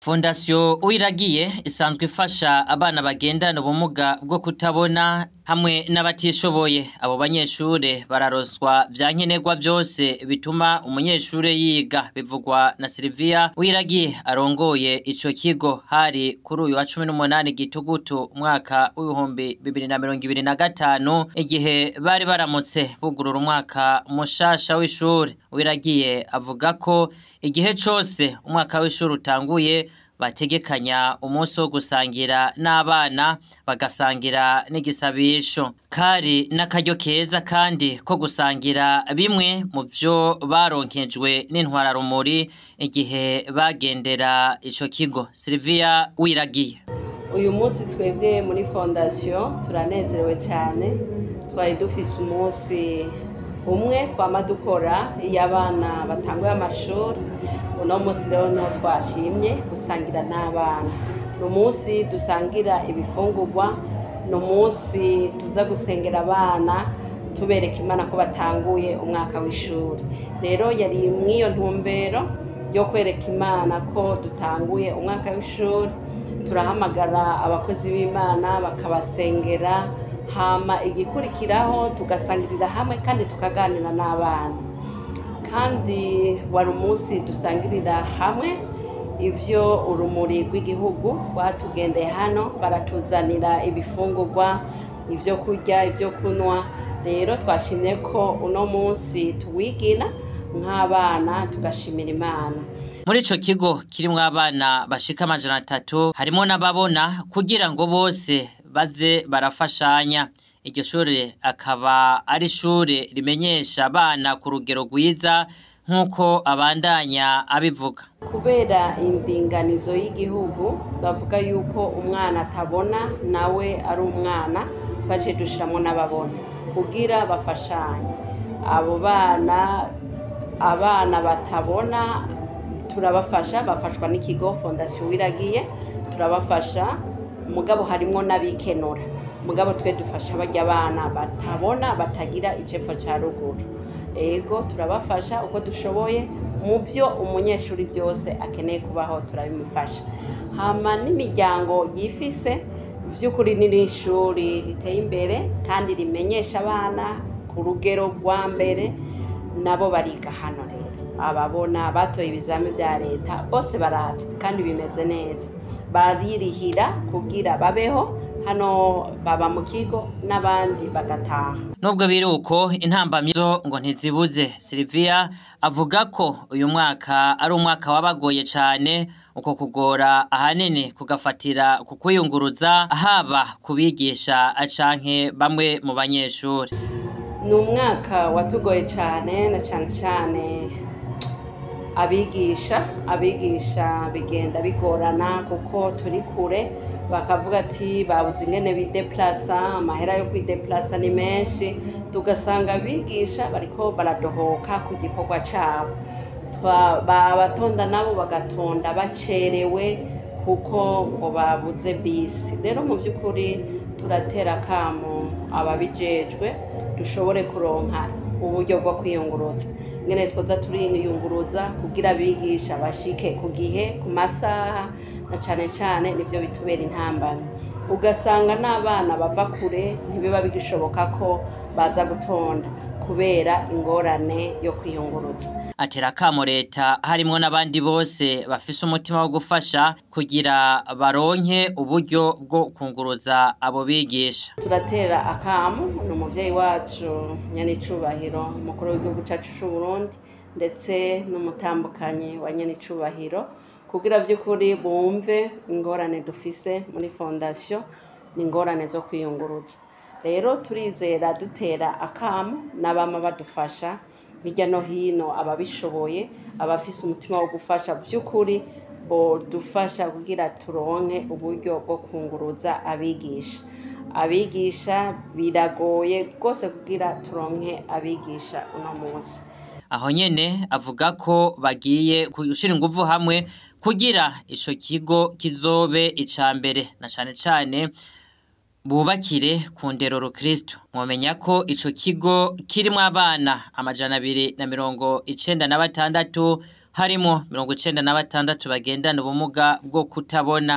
Fondation Uwiragiye isanzwe ifasha abana bagendana ubumuga bwo kutabona hamwe n'abatishoboye. Abo banyeshure bararoswa vyankenerwa vyose bituma umunyeshure yiga, bivugwa na Silvia Uwiragiye arongoye ico kigo. Hari kuri uyu wa 18 Gitugutu umwaka w'ibihumbi 2025 igihe bari baramutse bugurura umwaka mushasha w'ishure. Uwiragiye avuga ko igihe cose umwaka w'ishure utanguye bategekanya umunsi wo gusangira n'abana, bagasangira n'igisabisho. Kari n'akaryo keza kandi ko gusangira bimwe mu vyo baronkejwe n'intwararumuri igihe bagendera ico kigo. Silvia Uwiragiye: uyu munsi twebwe muri fondation turanezerewe cyane. Twari dufise umunsi umwe twama dukora iyo abana batanguye amashuri. Uno munsi rero niho twashimye gusangira n'abana. No munsi dusangira ibifungurwa, no munsi tuza gusengera abana tubereka Imana ko batanguye umwaka w'ishuri. Rero yari mwiyo ntumbero yo kwereka Imana ko dutanguye umwaka w'ishuri. Turahamagara abakozi b'Imana bakabasengera, hama igikurikiraho tugasangirira hamwe kandi tukaganira n'abana. Kandi wari umunsi dusangirira hamwe ivyo urumuri rw'igihugu rwatugendeye hano, baratuzanira ibifungurwa, ivyo kurya, ivyo kunwa. Rero twashimye ko uno munsi tuwigina nk'abana tugashimira Imana. Muri ico kigo kirimwo abana bashika 300 harimo n'ababona, kugira ngo bose baze barafashanya. Iryo shure akaba ari shure rimenyesha abana ku rugero rwiza nk'uko abandanya abivuga. Kubera indinganizo y'igihugu bavuga yuko umwana atabona nawe ari umwana, twaje dushiramo n'ababona kugira bafashanye. Abo abana batabona turabafasha, bafashwa n'ikigo Fondation Uwiragiye, turabafasha. Mugabo harimwo n'abikenura, mugabo twe dufasha barya abana batabona batagira icepfo ca ruguru. Ego turabafasha uko dushoboye mu vyo umunyeshuri byose akeneye kubaho, turabimufasha. Hama n'imiryango yifise vy'ukuri n'ishuri riteye imbere kandi rimenyesha abana ku rugero rwa mbere, nabo bariga hano. Rero ababona batoye ibizami vya leta bose baraza kandi bimeze neza, baririhira kugira babeho hano, baba mu kigo n'abandi bagataha. Nubwo biruko intambamyizo ngo ntizibuze, Silvia avuga ko uyu mwaka ari umwaka wabagoye cyane. Uko kugora ahanini kugafatira ku kwiyunguruza, haba kubigisha canke bamwe mu banyeshuri. Ni umwaka watugoye cyane, na cyane abigisha bigenda bigorana kuko turi kure. Bakavuga ati babuze ingene bideplasa, amahera yo kwideplasa ni menshi, tugasanga abigisha bariko baradohoka ku gikorwa cabo. Babatonda nabo bagatonda bacerewe kuko ngo babuze bisi. Rero mu by'ukuri turatera kamo ababijejwe dushobore kuronka uburyo bwo kwiyunguruza, ngene twoza turiyunguruza kugira abigisha bashike ku gihe, ku masaha, na cyane nivyo bitubera intambara. Ugasanga n'abana bava kure ntibiba bigishoboka ko baza gutonda kubera ingorane yo kwiyunguruza. Atera kamo leta harimwo n'abandi bose bafise umutima wo gufasha kugira baronke uburyo bwo kunguruza abo bigisha. Turatera akamo n'umuvyeyi wacu Nyenicubahiro umukuru w'igihugu cacu c'u Burundi ndetse n'umutambukanyi wa Nyenicubahiro, kugira vy'ukuri bumve ingorane dufise muri fondation, n'ingorane zo kwiyunguruza. Rero turizera dutera akamo n'abama badufasha hirya no hino, ababishoboye, abafise umutima wo gufasha vy'ukuri bo dufasha kugira turonke uburyo bwo kunguruza abigisha biragoye rwose kugira turonke abigisha uno munsi. Aho nyene avuga ko bagiye gushira inguvu hamwe kugira ico kigo kizobe icambere, na cane bubakire ku ndero rukristo. Mwomenya ko ico kigo kirimwo abana 296 harimo 96 bagendana ubumuga bwo kutabona.